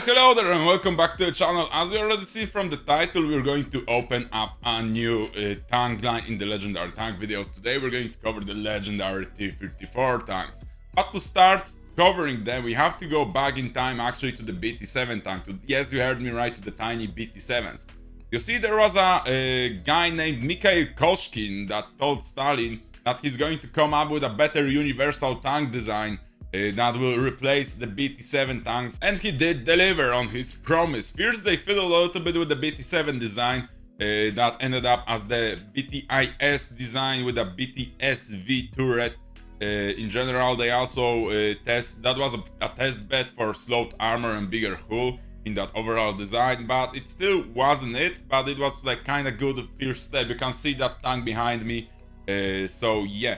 Hello there and welcome back to the channel. As you already see from the title, we're going to open up a new tank line in the legendary tank videos. Today we're going to cover the legendary T-34 tanks. But to start covering them, we have to go back in time actually to the BT7 tank. Yes, you heard me right, to the tiny BT7s. You see, there was a guy named Mikhail Koshkin that told Stalin that he's going to come up with a better universal tank design that will replace the BT7 tanks, and he did deliver on his promise. First they fiddled a little bit with the BT7 design that ended up as the BTIS design with a BTSV turret. In general, they also that was a test bed for sloped armor and bigger hull in that overall design, but it still wasn't it, but it was like kind of good first step. You can see that tank behind me, so yeah.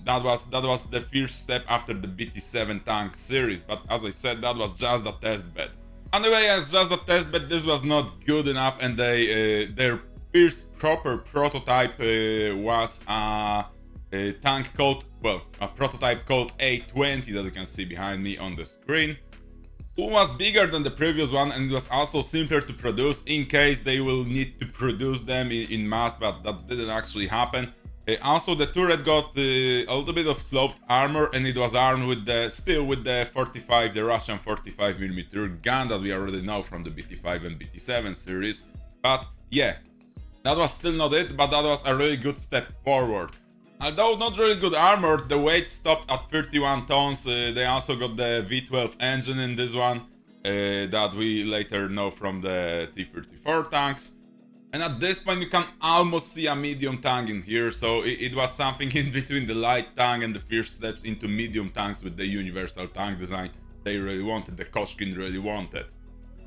That was the first step after the BT7 tank series, but as I said, that was just a test bed. Anyway, as just a test bed, this was not good enough, and their first proper prototype was a tank called, well, a prototype called A20 that you can see behind me on the screen. It was bigger than the previous one, and it was also simpler to produce in case they will need to produce them in mass, but that didn't actually happen. Also, the turret got a little bit of sloped armor, and it was armed with the 45, the Russian 45mm gun that we already know from the BT5 and BT7 series. But yeah, that was still not it, but that was a really good step forward. Although not really good armor, the weight stopped at 31 tons. They also got the V12 engine in this one that we later know from the T-34 tanks. And at this point you can almost see a medium tank in here, so it was something in between the light tank and the first steps into medium tanks with the universal tank design they really wanted, the Koshkin really wanted.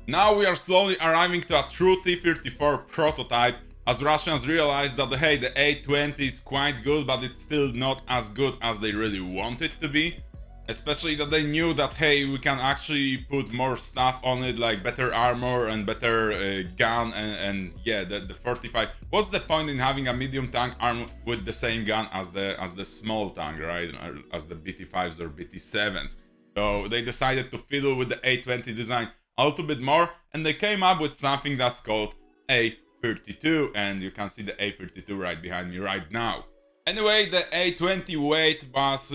Now we are slowly arriving to a true T-34 prototype, as Russians realized that hey, the A20 is quite good, but it's still not as good as they really want it to be. Especially that they knew that hey, we can actually put more stuff on it, like better armor and better gun, and yeah, the 45. What's the point in having a medium tank armed with the same gun as the small tank, right? Or as the BT5s or BT7s. So they decided to fiddle with the A20 design a little bit more, and they came up with something that's called A32, and you can see the A32 right behind me right now. Anyway, the A20 weight was,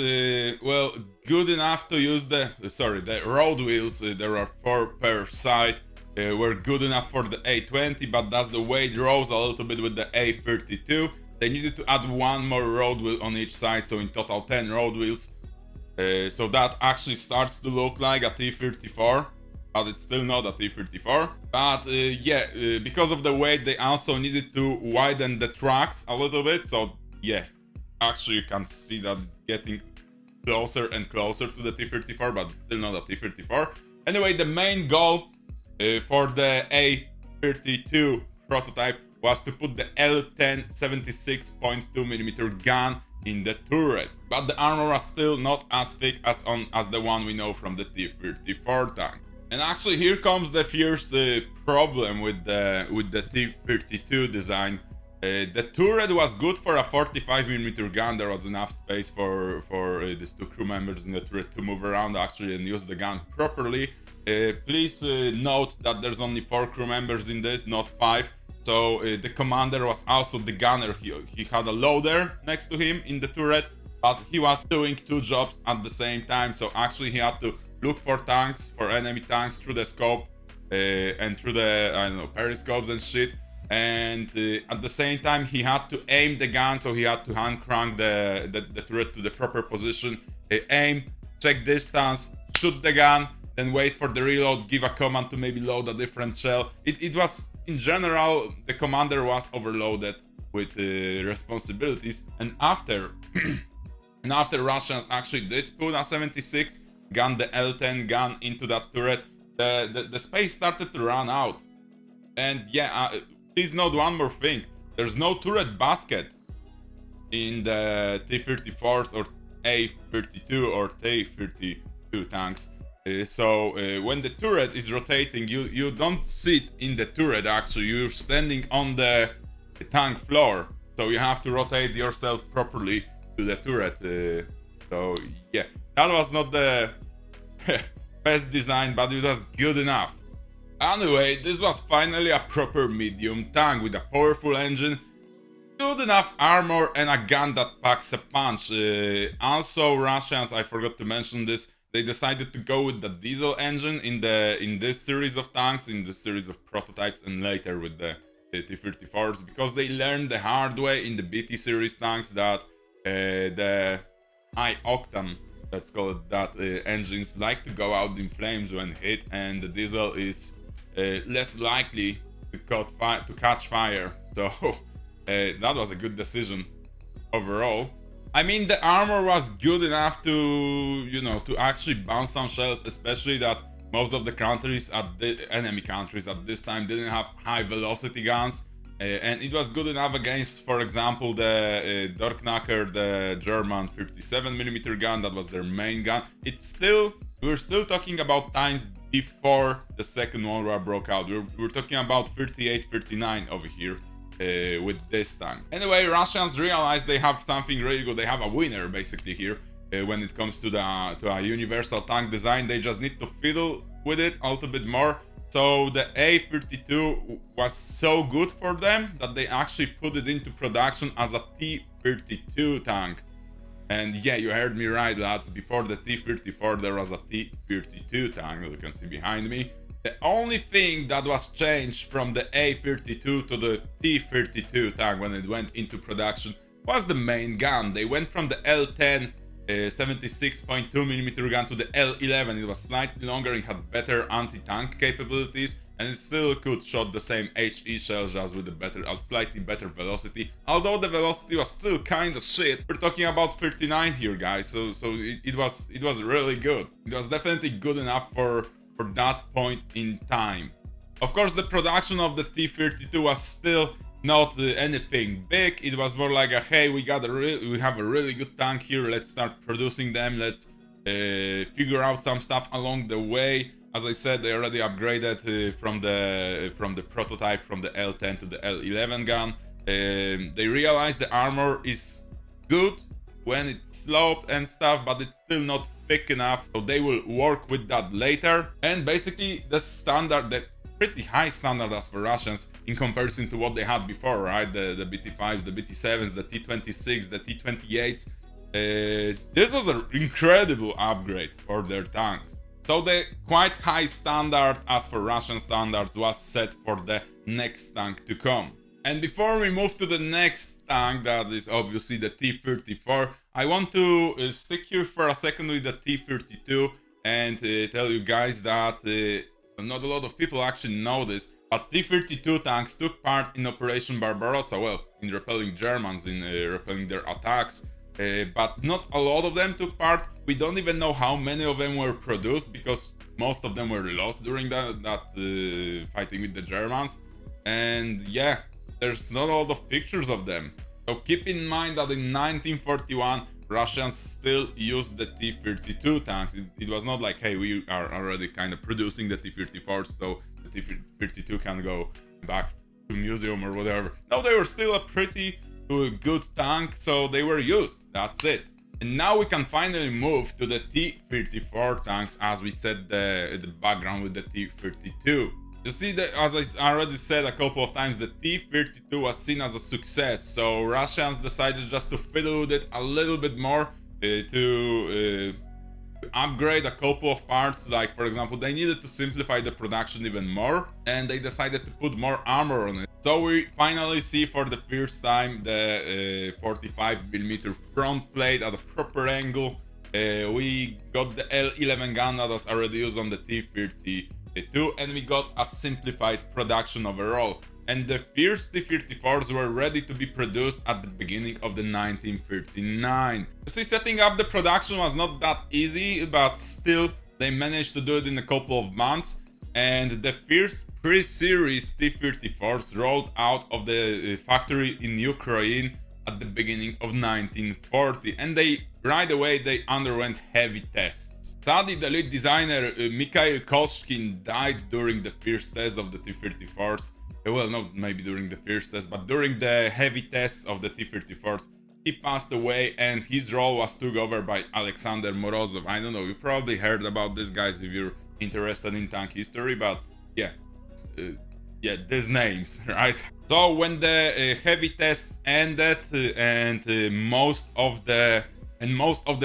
well, good enough to use the road wheels, there are 4 per side, were good enough for the A20, but as the weight rose a little bit with the A32, they needed to add 1 more road wheel on each side, so in total 10 road wheels. So that actually starts to look like a T-34, but it's still not a T-34. But yeah, because of the weight, they also needed to widen the tracks a little bit, so yeah. Actually, you can see that it's getting closer and closer to the T-34, but still not a T-34. Anyway, the main goal for the A32 prototype was to put the L10 76.2mm gun in the turret, but the armor was still not as thick as the one we know from the T-34 tank. And actually, here comes the first problem with the T-32 design. The turret was good for a 45mm gun. There was enough space for these 2 crew members in the turret to move around actually and use the gun properly. Please note that there's only 4 crew members in this, not 5. So the commander was also the gunner. He had a loader next to him in the turret, but he was doing 2 jobs at the same time. So actually he had to look for tanks, for enemy tanks through the scope and through the, I don't know, periscopes and shit. And at the same time he had to aim the gun, so he had to hand crank the turret to the proper position, aim, check distance, shoot the gun, then wait for the reload, give a command to maybe load a different shell. It was, in general, the commander was overloaded with responsibilities, and after Russians actually did put a 76 gun, the L10 gun, into that turret, the space started to run out. And yeah, please note one more thing. There's no turret basket in the T-34s or A32 or T-32 tanks. So when the turret is rotating, you don't sit in the turret actually. You're standing on the tank floor. So you have to rotate yourself properly to the turret. So yeah, that was not the best design, but it was good enough. Anyway, this was finally a proper medium tank with a powerful engine, good enough armor, and a gun that packs a punch. Also, Russians, I forgot to mention this, they decided to go with the diesel engine in this series of tanks, in this series of prototypes, and later with the T-34s, because they learned the hard way in the BT series tanks that the high octane, let's call it that, engines like to go out in flames when hit, and the diesel is less likely to catch fire. So that was a good decision overall. I mean, the armor was good enough to, to actually bounce some shells, especially that most of the countries enemy countries at this time didn't have high velocity guns, and it was good enough against, for example, the Dorknacker, the German 57mm gun. That was their main gun. We're still talking about times before the Second World War broke out. We're talking about 38, 39 over here. With this tank. Anyway, Russians realized they have something really good. They have a winner basically here when it comes to a universal tank design. They just need to fiddle with it a little bit more. So the A32 was so good for them that they actually put it into production as a T-32 tank. And yeah, you heard me right, lads. Before the T-34 there was a T-32 tank that you can see behind me. The only thing that was changed from the A32 to the T32 tank when it went into production was the main gun. They went from the L10 76.2mm gun to the L11. It was slightly longer, it had better anti-tank capabilities, and it still could shot the same HE shells just with a slightly better velocity. Although the velocity was still kinda shit. We're talking about 39 here, guys, so it was really good. It was definitely good enough for that point in time. Of course, the production of the T-32 was still not anything big. It was more like hey, we have a really good tank here, let's start producing them, let's figure out some stuff along the way. As I said, they already upgraded from the prototype from the L10 to the L11 gun. They realized the armor is good when it's sloped and stuff, but it's still not thick enough, so they will work with that later. And basically the pretty high standard as for Russians in comparison to what they had before, right? The BT5s, the BT7s, the T26, the T28s. This was an incredible upgrade for their tanks. So the quite high standard as for Russian standards was set for the next tank to come. And before we move to the next tank, that is obviously the T-34, I want to stick here for a second with the T-32 and tell you guys that not a lot of people actually know this, but T-32 tanks took part in Operation Barbarossa, well, in repelling Germans, in repelling their attacks, but not a lot of them took part. We don't even know how many of them were produced, because most of them were lost during that fighting with the Germans. And yeah, there's not a lot of pictures of them. So keep in mind that in 1941, Russians still used the T-32 tanks. It was not like, hey, we are already kind of producing the T-34s, so the T-32 can go back to museum or whatever. No, they were still a pretty good tank, so they were used. That's it. And now we can finally move to the T-34 tanks, as we said the background with the T-32. You see, as I already said a couple of times, the T-32 was seen as a success, so Russians decided just to fiddle with it a little bit more, to upgrade a couple of parts. Like, for example, they needed to simplify the production even more, and they decided to put more armor on it. So we finally see for the first time the 45mm front plate at a proper angle. We got the L11 gun that was already used on the T-32, and we got a simplified production overall. And the first T-34s were ready to be produced at the beginning of the 1939. You see, setting up the production was not that easy, but still they managed to do it in a couple of months. And the first pre-series T-34s rolled out of the factory in Ukraine at the beginning of 1940, and right away they underwent heavy tests. Sadly, the lead designer Mikhail Koshkin died during the first test of the T-34s. Well, not maybe during the first test, but during the heavy tests of the T-34s, he passed away and his role was took over by Alexander Morozov. I don't know, you probably heard about this, guys, if you're interested in tank history, but yeah, these names, right? So when the heavy test ended and most of the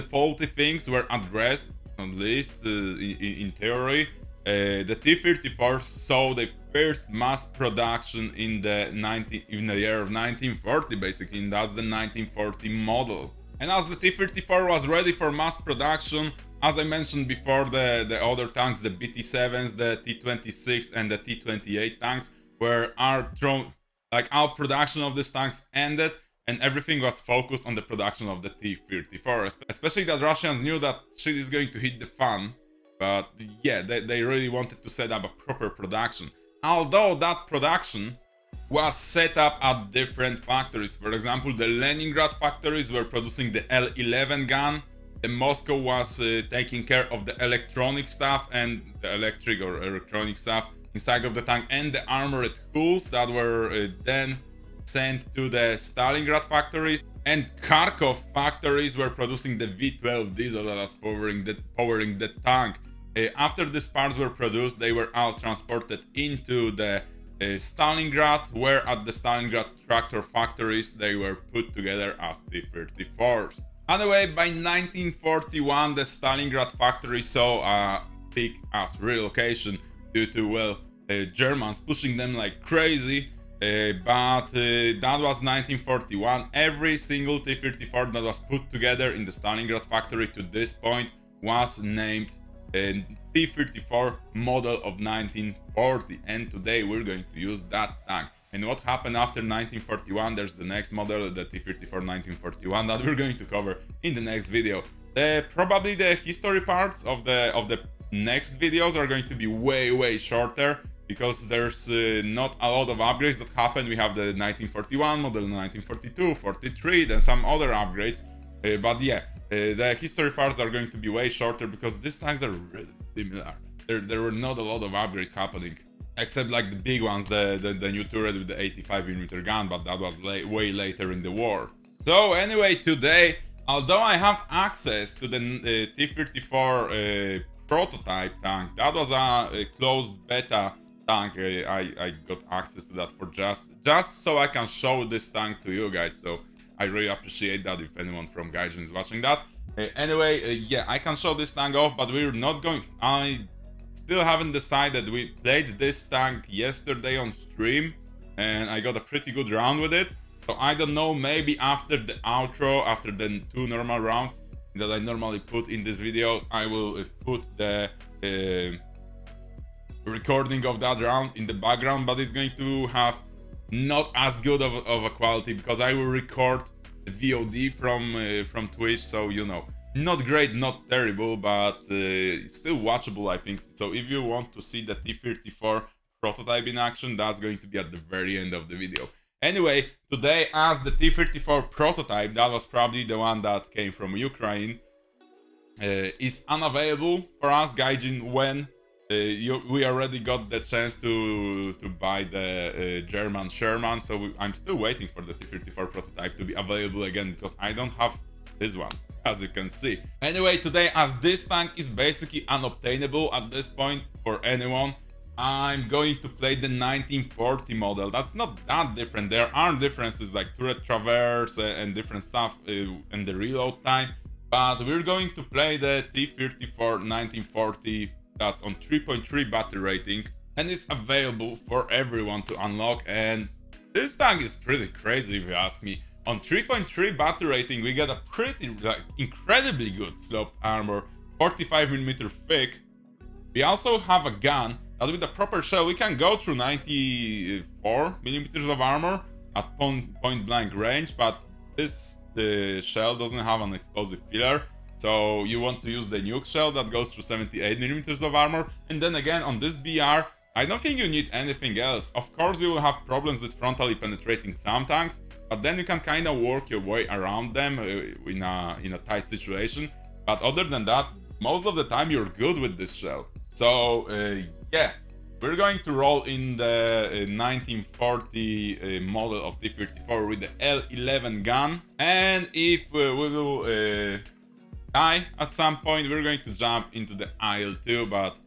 faulty things were addressed, at least in theory, the T-34 saw the first mass production in the year of 1940, basically, and that's the 1940 model. And as the T-34 was ready for mass production, as I mentioned before, the other tanks, the BT-7s, the T-26 and the T-28 tanks, our production of these tanks ended, and everything was focused on the production of the T-34. Especially that Russians knew that shit is going to hit the fan, but yeah, they really wanted to set up a proper production. Although that production was set up at different factories. For example, the Leningrad factories were producing the L11 gun, the Moscow was taking care of the electronic stuff and the electronic stuff inside of the tank, and the armored hulls that were then sent to the Stalingrad factories, and Kharkov factories were producing the V12 diesel that was powering the tank. After these parts were produced, they were all transported into the Stalingrad, where at the Stalingrad tractor factories they were put together as T-34s. Anyway, by 1941, the Stalingrad factory saw a big ass relocation due to, well, Germans pushing them like crazy. But that was 1941. Every single T-34 that was put together in the Stalingrad factory to this point was named T-34 model of 1940, and today we're going to use that tank. And what happened after 1941, there's the next model, the T-34 1941, that we're going to cover in the next video. Probably the history parts of the next videos are going to be way shorter, because there's not a lot of upgrades that happen. We have the 1941 model, 1942, 43, then some other upgrades. But yeah, the history parts are going to be way shorter because these tanks are really similar. There were not a lot of upgrades happening, except like the big ones, the new turret with the 85mm gun, but that was way later in the war. So anyway, today, although I have access to the T-34 prototype tank, that was a closed beta tank. I got access to that for just so I can show this tank to you guys. So I really appreciate that if anyone from Gaijin is watching that. Anyway, yeah, I can show this tank off, but we're not going. I still haven't decided. We played this tank yesterday on stream, and I got a pretty good round with it. So I don't know, maybe after the outro, after the 2 normal rounds that I normally put in these videos, I will put the recording of that round in the background, but it's going to have not as good of a quality, because I will record the VOD from Twitch, so you know, not great, not terrible, but still watchable, I think. So if you want to see the T-34 prototype in action, that's going to be at the very end of the video. Anyway, today, as the T-34 prototype, that was probably the one that came from Ukraine, is unavailable for us, Gaijin, when we already got the chance to buy the German Sherman, so I'm still waiting for the T-34 prototype to be available again, because I don't have this one, as you can see. Anyway, today, as this tank is basically unobtainable at this point for anyone, I'm going to play the 1940 model. That's not that different. There are differences like turret traverse and different stuff and the reload time, but we're going to play the T-34 1940. That's on 3.3 battery rating, and it's available for everyone to unlock. And this tank is pretty crazy, if you ask me. On 3.3 battery rating, we get a pretty, incredibly good sloped armor, 45mm thick. We also have a gun that with a proper shell, we can go through 94mm of armor at point blank range, but the shell doesn't have an explosive filler. So you want to use the nuke shell that goes through 78mm of armor. And then again, on this BR, I don't think you need anything else. Of course, you will have problems with frontally penetrating some tanks, but then you can kind of work your way around them in a tight situation. But other than that, most of the time you're good with this shell. So yeah, We're going to roll in the 1940 model of T-34 with the L11 gun. And if we will die at some point, we're going to jump into the IL-2, but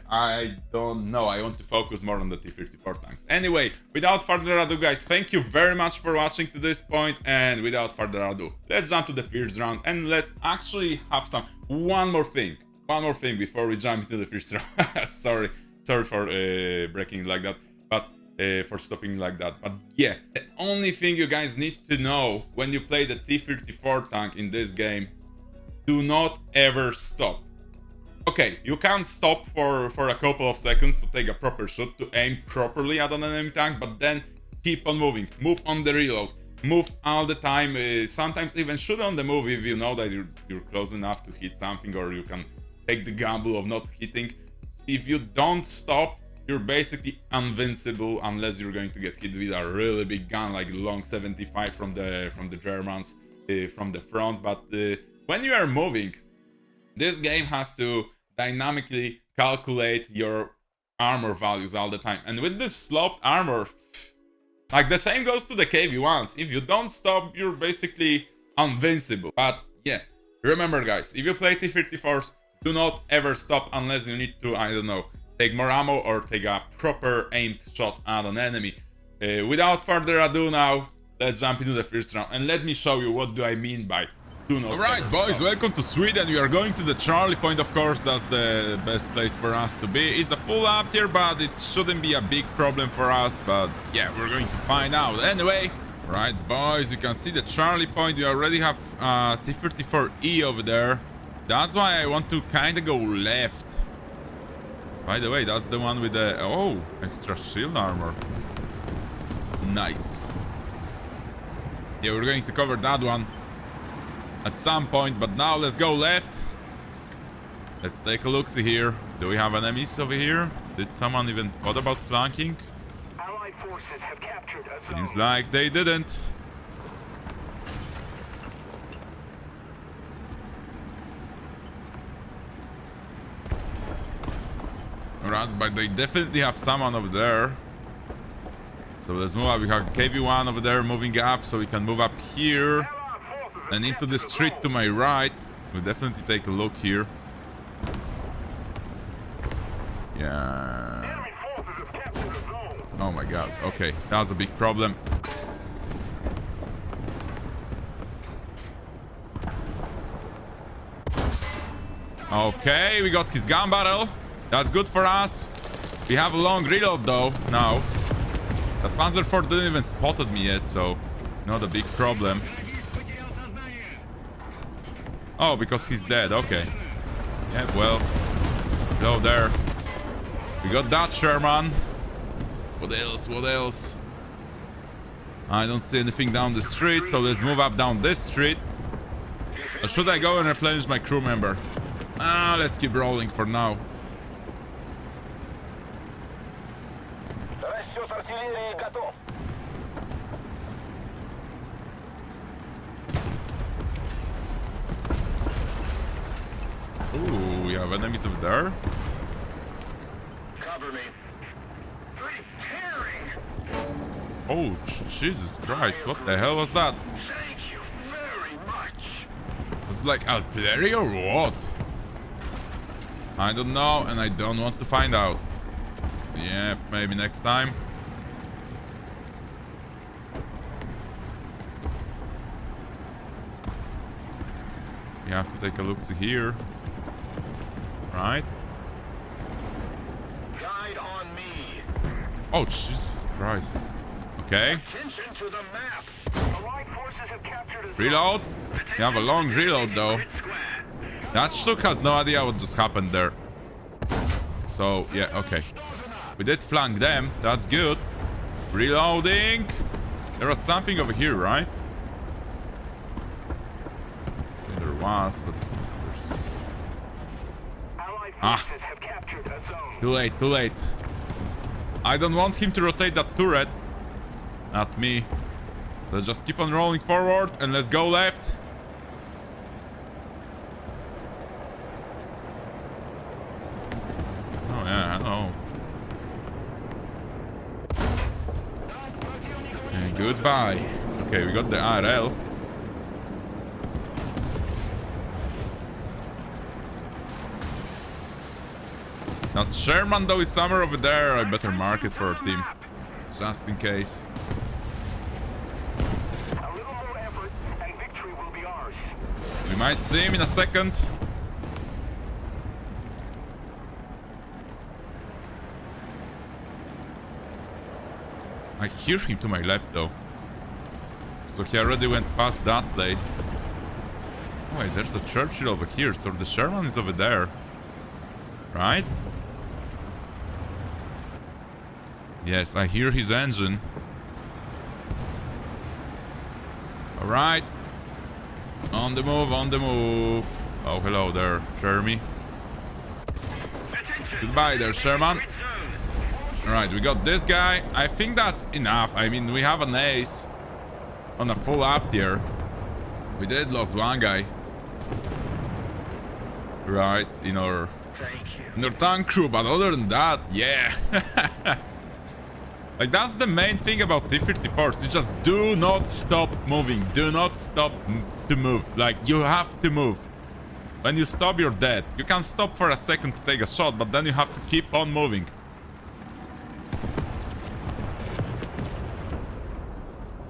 I don't know. I want to focus more on the T-34 tanks. Anyway, without further ado, guys, thank you very much for watching to this point, and without further ado, let's jump to the first round, and let's actually have one more thing before we jump into the first round. sorry for breaking like that, but for stopping like that. But yeah, the only thing you guys need to know when you play the T-34 tank in this game, do not ever stop. Okay, you can stop for a couple of seconds to take a proper shot, to aim properly at an enemy tank, but then keep on moving. Move on the reload. Move all the time. Sometimes even shoot on the move if you know that you're close enough to hit something, or you can take the gamble of not hitting. If you don't stop, you're basically invincible unless you're going to get hit with a really big gun like long 75 from the Germans from the front. But when you are moving, this game has to dynamically calculate your armor values all the time. And with this sloped armor, like the same goes to the KV-1s. If you don't stop, you're basically invincible. But yeah, remember guys, if you play T-34s, do not ever stop unless you need to, I don't know, take more ammo or take a proper aimed shot at an enemy. Without further ado now, let's jump into the first round. And let me show you what do I mean by Alright boys, welcome to Sweden. We are going to the Charlie point, of course. That's the best place for us to be. It's a full up here, but it shouldn't be a big problem for us. But yeah, we're going to find out. Anyway, right boys, you can see the Charlie point. We already have T-34E over there. That's why I want to kind of go left. By the way, that's the one with the extra shield armor. Nice. Yeah, we're going to cover that one at some point, but now let's go left. Let's take a look-see here. Do we have enemies over here? Did someone even thought about flanking? Allied forces have captured a zone. Seems like they didn't. Alright, but they definitely have someone over there. So let's move up. We have KV-1 over there moving up, so we can move up here and into the street to my right. We'll definitely take a look here. Yeah. Oh my god. Okay, that was a big problem. Okay, we got his gun barrel. That's good for us. We have a long reload though now. That Panzer IV didn't even spotted me yet, so not a big problem. Oh, because he's dead. Okay. Yeah, well. Go there. We got that Sherman. What else? What else? I don't see anything down the street, so let's move up down this street. Or should I go and replenish my crew member? Let's keep rolling for now. Ooh, we have enemies over there. Cover me. Oh, Jesus Christ. What the hell was that? Thank you very much. Was it like artillery or what? I don't know, and I don't want to find out. Yeah, maybe next time. We have to take a look-see here. Right? Guide on me. Oh, Jesus Christ. Okay. Attention to the map. Allied forces have captured a Reload. You have a long reload though. That Stuk has no idea what just happened there. So, yeah, okay. We did flank them. That's good. Reloading. There was something over here, right? There was, but there's... have captured a zone. Too late, too late. I don't want him to rotate that turret. Not me. Let's just keep on rolling forward and let's go left. Oh yeah, I know. Goodbye. Okay, we got the RL. That Sherman though is somewhere over there. I better mark it for our team. Just in case. A little more effort and victory will be ours. We might see him in a second. I hear him to my left though. So he already went past that place. Oh, wait, there's a Churchill over here. So the Sherman is over there. Right? Yes, I hear his engine. Alright. On the move, on the move. Oh, hello there, Jeremy. Goodbye there, Sherman. Alright, we got this guy. I think that's enough. I mean, we have an ace on a full up tier. We did lose one guy. Right, in our tank crew, but other than that, yeah. Like, that's the main thing about T-34s. You just do not stop moving. Do not stop to move. Like, you have to move. When you stop, you're dead. You can stop for a second to take a shot, but then you have to keep on moving.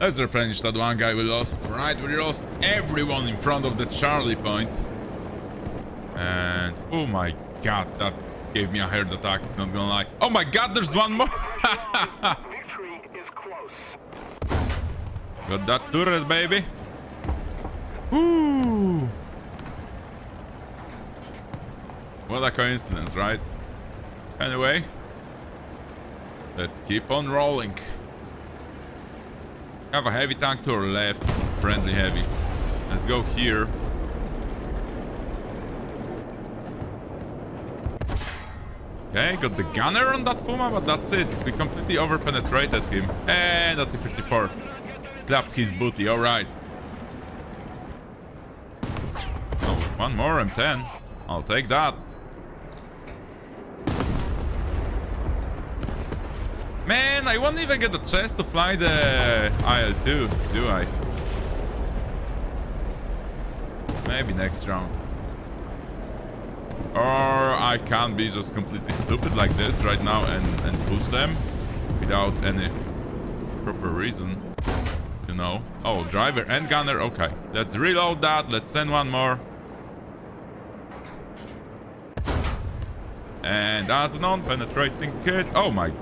Let's replenish that one guy we lost. Right, we lost everyone in front of the Charlie point. And, oh my god, that gave me a heart attack, not gonna lie. Oh my god, there's one more! Victory is close. Got that turret, baby. Woo! What a coincidence, right? Anyway, let's keep on rolling. Have a heavy tank to our left. Friendly heavy. Let's go here. Okay, got the gunner on that Puma, but that's it. We completely over-penetrated him. And that T-34 clapped his booty, alright. Oh, one more M10. I'll take that. Man, I won't even get the chance to fly the IL-2, do I? Maybe next round. Or I can be just completely stupid like this right now and push them without any proper reason, you know. Oh, driver and gunner. Okay, let's reload that. Let's send one more. And that's a non-penetrating kit. Oh my.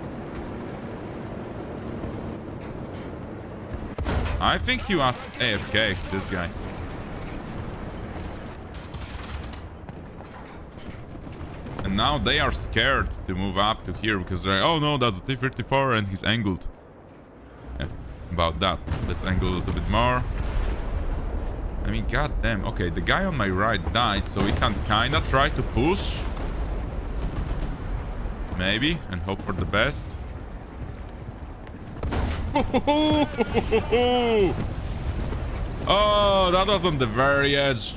I think he was AFK, this guy. And now they are scared to move up to here because they're like, oh no, that's a T-34 and he's angled. Yeah, about that. Let's angle a little bit more. I mean, goddamn. Okay, the guy on my right died, so we can kind of try to push. Maybe, and hope for the best. Oh, that was on the very edge.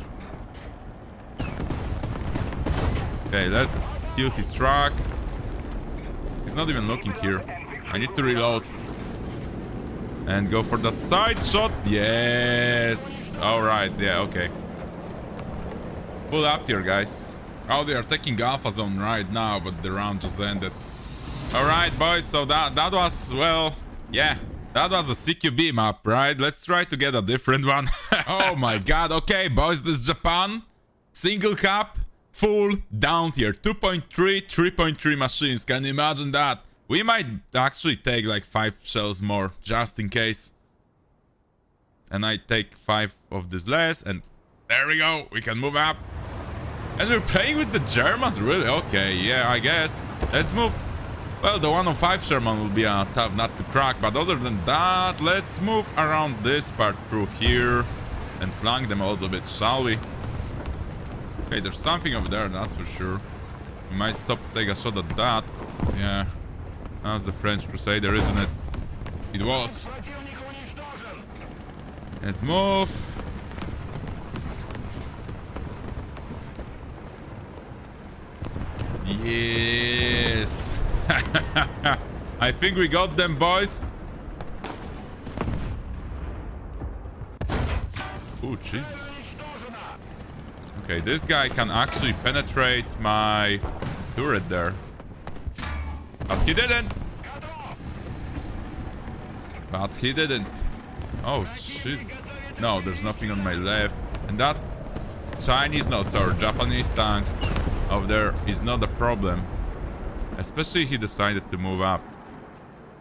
Okay, let's kill his truck. He's not even looking here. I need to reload. And go for that side shot. Yes. Alright, yeah, okay. Pull up here, guys. Oh, they are taking Alpha Zone right now, but the round just ended. Alright, boys, so that was, well, yeah. That was a CQB map, right? Let's try to get a different one. Oh my god, okay, boys, this is Japan. Single cap. Full down tier, 2.3, 3.3 machines. Can you imagine that? We might actually take like 5 shells more, just in case. And I take 5 of this less, and there we go. We can move up. And we're playing with the Germans, really? Okay, yeah, I guess. Let's move. Well, the 105 Sherman will be a tough nut to crack, but other than that, let's move around this part through here and flank them a little bit, shall we? Okay, there's something over there, that's for sure. We might stop to take a shot at that. Yeah, that's the French Crusader, isn't it? It was. Let's move. Yes. I think we got them, boys. Oh, Jesus. Okay, this guy can actually penetrate my turret there. But he didn't. But he didn't. Oh, jeez. No, there's nothing on my left. And that Chinese, no, sorry, Japanese tank over there is not a problem. Especially he decided to move up.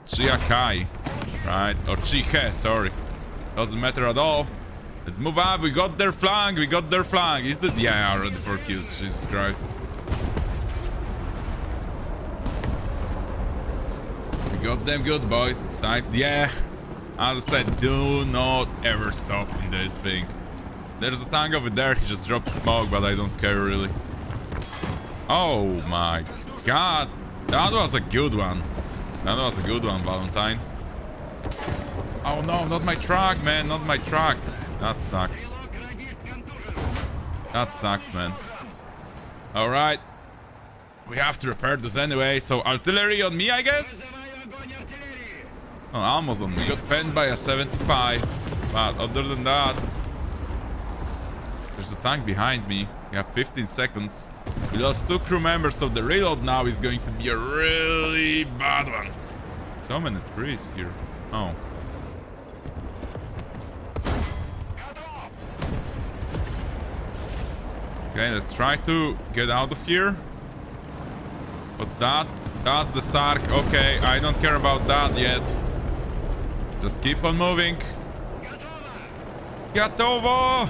Chiakai, right? Or Chihe, sorry. Doesn't matter at all. Let's move up. We got their flank. We got their flank. Is that? Yeah, already 4 kills. Jesus Christ. We got them good, boys. It's time. Yeah. As I said, do not ever stop in this thing. There's a tank over there. He just dropped smoke, but I don't care really. Oh my god. That was a good one. That was a good one, Valentine. Oh no, not my truck, man. Not my truck. That sucks. That sucks, man. Alright. We have to repair this anyway. So artillery on me, I guess? Oh, almost on me. Got penned by a 75. But other than that... There's a tank behind me. We have 15 seconds. We lost 2 crew members, so the reload now is going to be a really bad one. So many trees here. Oh. Okay, let's try to get out of here. What's that? That's the Sark. Okay, I don't care about that yet. Just keep on moving. Gatovo!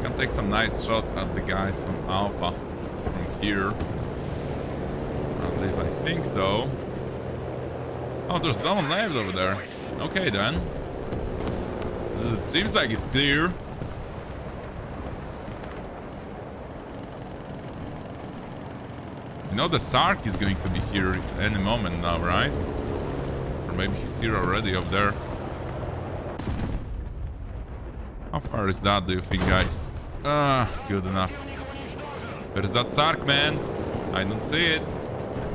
Can take some nice shots at the guys on Alpha from here. At least I think so. Oh, there's no one left over there. Okay then. It seems like it's clear. You know the Sark is going to be here any moment now, right? Or maybe he's here already up there. How far is that, do you think, guys? Good enough. Where's that Sark, man? I don't see it.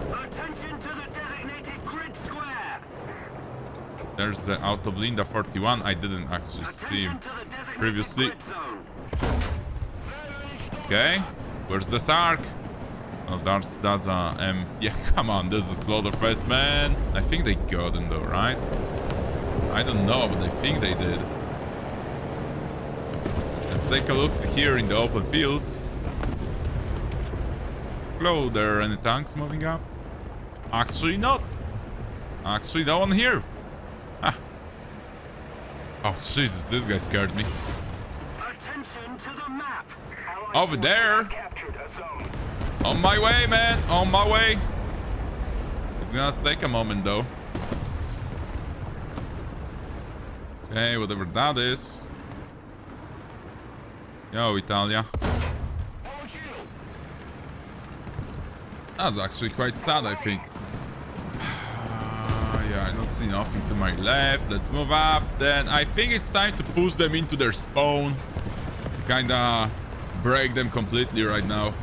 Attention to the designated grid square. There's the Autoblinda 41. I didn't actually see him previously. Okay. Where's the Sark? Oh, that's a yeah, come on, this is a Slaughterfest, man. I think they got him though, right? I don't know, but I think they did. Let's take a look here in the open fields. Hello, there are any tanks moving up? Actually not. Actually, no one here. Ah. Oh Jesus, this guy scared me. Attention to the map. Over there. Captured a zone. On my way, man. On my way. It's gonna take a moment, though. Okay, whatever that is. Yo, Italia. That's actually quite sad, I think. Yeah, I don't see nothing to my left. Let's move up. Then I think it's time to push them into their spawn. Kinda break them completely right now.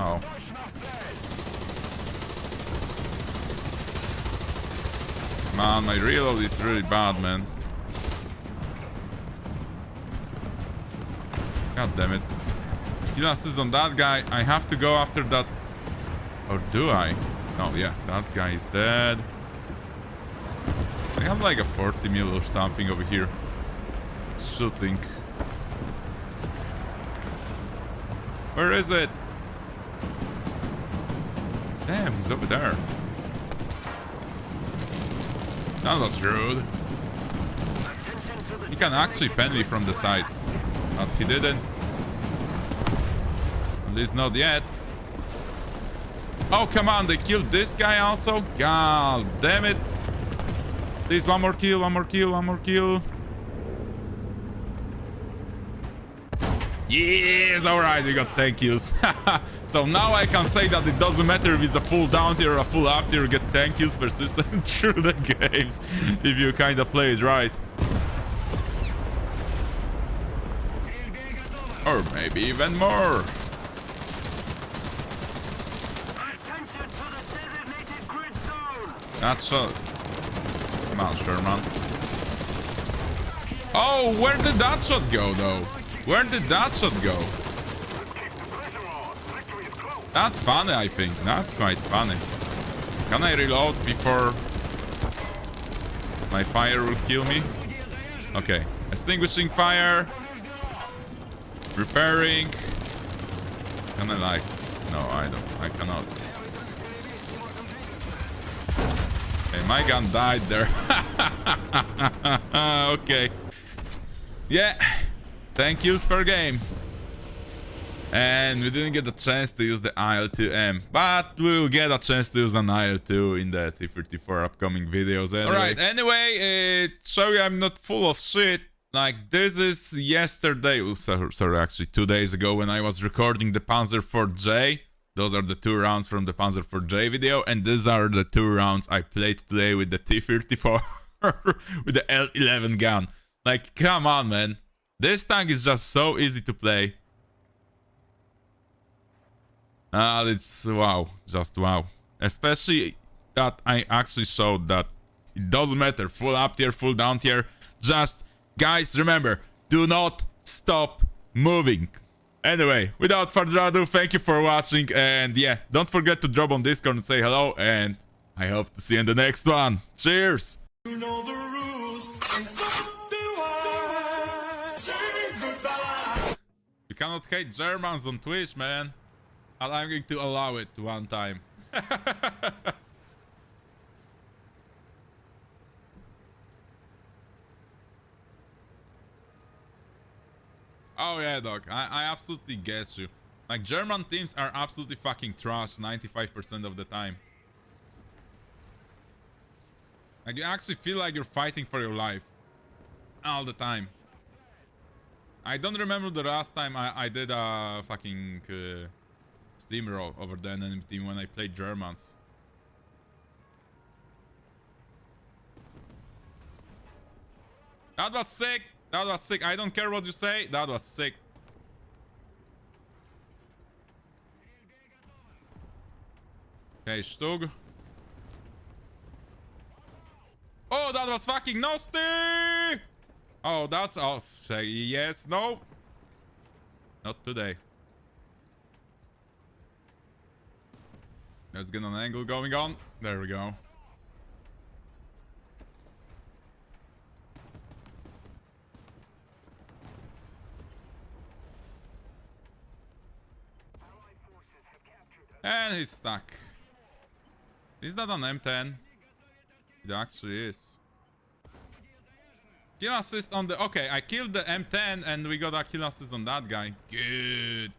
Oh. Man, my reload is really bad, man. God damn it. Kill assist on that guy. I have to go after that. Or do I? Oh, yeah. That guy is dead. I have like a 40 mil or something over here. Shooting. Where is it? Damn, he's over there. That was rude. He can actually pen me from the side. But he didn't. At least not yet. Oh, come on. They killed this guy also? God damn it. Please, one more kill, one more kill, one more kill. Yes, alright, we got 10 kills. So now I can say that it doesn't matter if it's a full down tier or a full up tier, you get 10 kills persistent through the games if you kind of play it right. Or maybe even more. Attention to the That's so... Come on, Sherman. Oh, where did that shot go, though? Where did that shot go? That's funny, I think. That's quite funny. Can I reload before my fire will kill me? Okay. Extinguishing fire. Repairing. Can I like... No, I don't. I cannot. Okay, my gun died there. Okay. Yeah. 10 kills per game. And we didn't get a chance to use the IL-2M. But we'll get a chance to use an IL-2 in the T-34 upcoming videos anyway. Alright, anyway, sorry I'm not full of shit. Like, this is yesterday, sorry, actually 2 days ago when I was recording the Panzer IV-J. Those are the 2 rounds from the Panzer IV-J video. And these are the 2 rounds I played today with the T-34. With the L11 gun. Like, come on, man. This tank is just so easy to play. It's wow. Just wow. Especially that I actually showed that it doesn't matter. Full up tier, full down tier. Just, guys, remember, do not stop moving. Anyway, without further ado, thank you for watching. And yeah, don't forget to drop on Discord and say hello. And I hope to see you in the next one. Cheers. You know the rules, and so do I. Say goodbye. You cannot hate Germans on Twitch, man. And I'm going to allow it one time. Oh yeah, dog. I absolutely get you. Like, German teams are absolutely fucking trash 95% of the time. Like, you actually feel like you're fighting for your life. All the time. I don't remember the last time I did a fucking steamroll over the enemy team when I played Germans. That was sick. That was sick. I don't care what you say. That was sick. Okay, Stug. Oh, that was fucking nasty! Oh, that's us. Yes, no. Not today. Let's get an angle going on. There we go. And he's stuck. Is that an M10? It actually is. Kill assist on the... Okay, I killed the M10 and we got a kill assist on that guy. Good.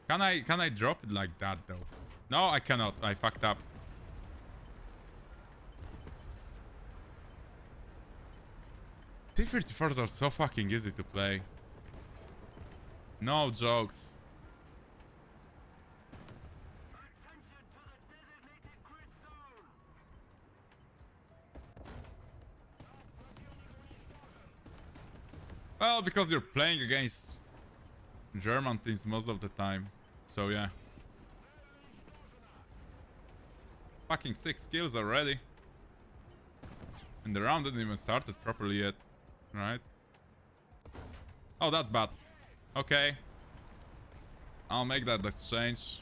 Can I drop it like that though? No, I cannot. I fucked up. T-34s are so fucking easy to play. No jokes. Well, because you're playing against German teams most of the time. So yeah. Fucking 6 kills already. And the round didn't even started properly yet. Right? Oh, that's bad. Okay. I'll make that exchange.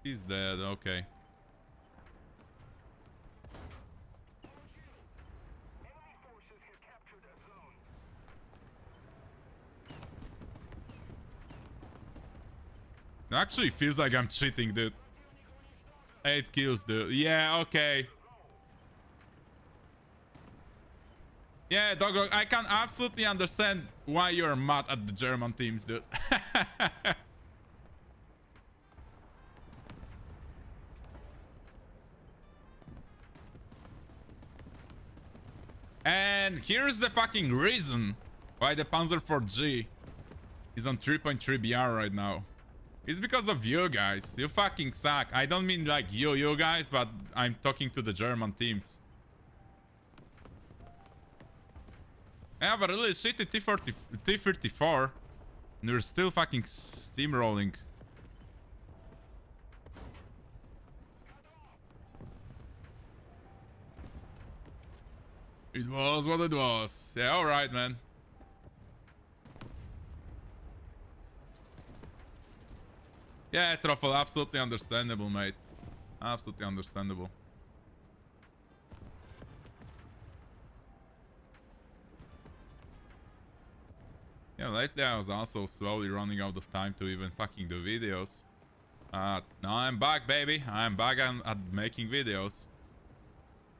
He's dead, okay. It actually feels like I'm cheating, dude. 8 kills, dude. Yeah, okay. Yeah, dog, I can absolutely understand why you're mad at the German teams, dude. And here's the fucking reason why the Panzer IV-G is on 3.3 BR right now. It's because of you guys. You fucking suck. I don't mean like you guys, but I'm talking to the German teams. I have a really shitty T-34 and we're still fucking steamrolling. It was what it was. Yeah, alright, man. Yeah, Truffle, absolutely understandable, mate. Absolutely understandable. Yeah, lately I was also slowly running out of time to even fucking do videos. Now I'm back, baby. I'm back at making videos.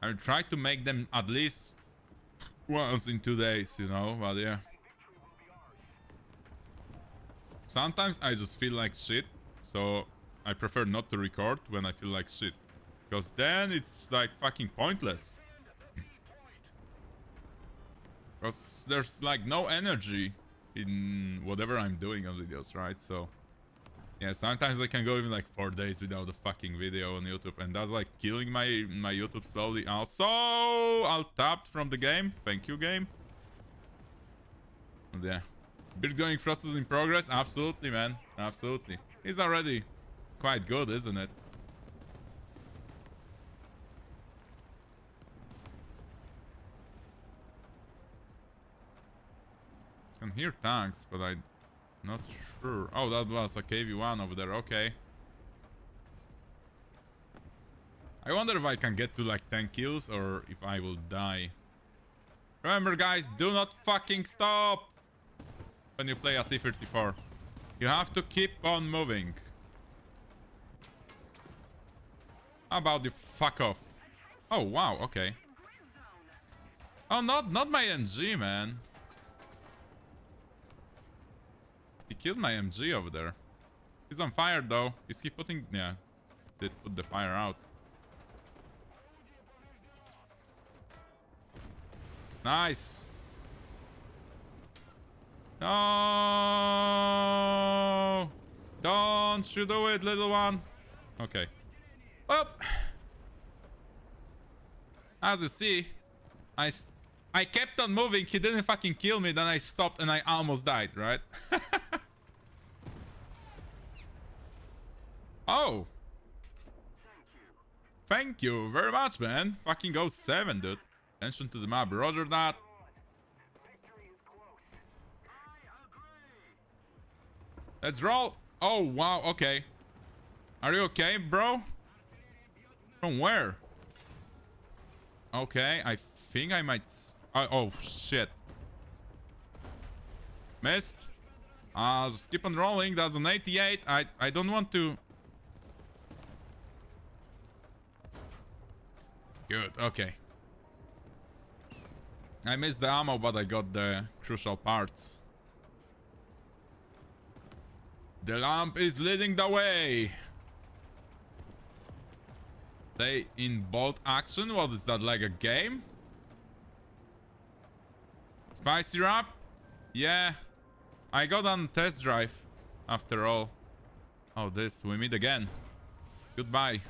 I'll try to make them at least once in 2 days, you know, but yeah. Sometimes I just feel like shit, so I prefer not to record when I feel like shit. Because then it's like fucking pointless. Because there's like no energy in whatever I'm doing on videos, right? So yeah, sometimes I can go even like 4 days without a fucking video on YouTube, and that's like killing my YouTube slowly. Also, I'll tap from the game. Thank you, game. And yeah, build going process in progress. Absolutely, man. Absolutely. It's already quite good, isn't it? I can hear tanks, but I'm not sure. Oh, that was a KV-1 over there. Okay. I wonder if I can get to like 10 kills or if I will die. Remember, guys, do not fucking stop when you play a T-34. You have to keep on moving. How about the fuck off? Oh, wow, okay. Oh, not my MG, man. He killed my MG over there. He's on fire, though. Is he putting... Yeah, did put the fire out. Nice. No! Don't you do it, little one. Okay. Up. As you see, I kept on moving. He didn't fucking kill me. Then I stopped and I almost died, right? Oh. Thank you very much, man. Fucking go 7, dude. Attention to the map. Roger that. Let's roll. Oh, wow. Okay. Are you okay, bro? From where? Okay. I think I might... oh, shit. Missed. I'll just keep on rolling. That's an 88. I don't want to... Good. Okay. I missed the ammo, but I got the crucial parts. The lamp is leading the way. They in bolt action? What is that, like a game? Spicy wrap? Yeah. I got on test drive after all. Oh, this. We meet again. Goodbye.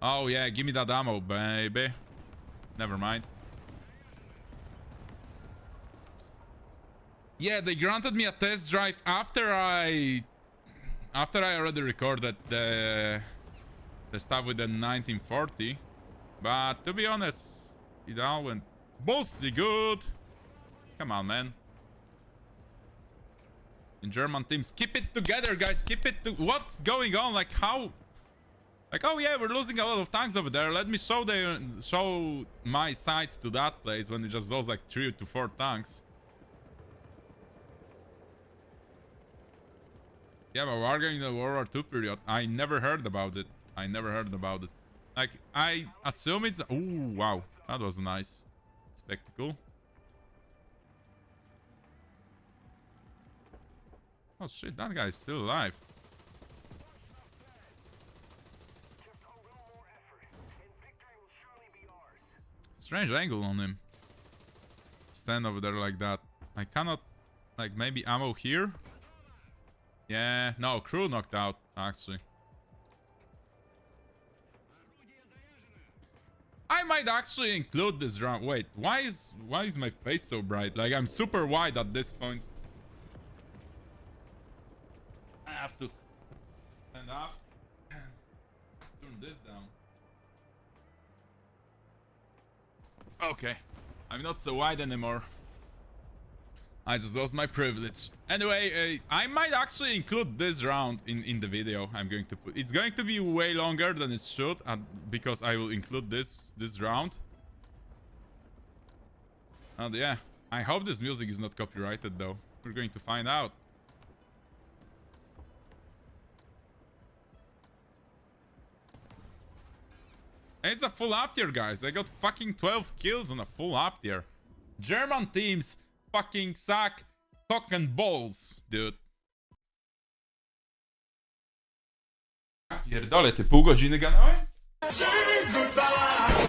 Oh, yeah. Give me that ammo, baby. Never mind. Yeah, they granted me a test drive after I already recorded the stuff with the 1940. But to be honest, it all went mostly good. Come on, man. In German teams, keep it together, guys. Keep it to... What's going on? Like, how... Like, oh yeah, we're losing a lot of tanks over there. Let me show my side to that place when it just goes like 3 to 4 tanks. Yeah, but we're going to the World War II period. I never heard about it. I never heard about it. Like, I assume it's... Ooh, wow. That was a nice spectacle. Oh shit, that guy's still alive. Strange angle on him. Stand over there like that. I cannot... Like, maybe ammo here? Yeah, no, crew knocked out, actually. I might actually include this round. Wait, why is my face so bright? Like, I'm super wide at this point. I have to stand up. Turn this down. Okay, I'm not so wide anymore. I just lost my privilege. Anyway, I might actually include this round in the video. I'm going to put. It's going to be way longer than it should, because I will include this round. And yeah, I hope this music is not copyrighted though. We're going to find out. And it's a full up tier, guys. I got fucking 12 kills on a full up tier. German teams fucking suck cock and balls, dude. Pierdolę, ty pół godziny ganałem? Say goodbye.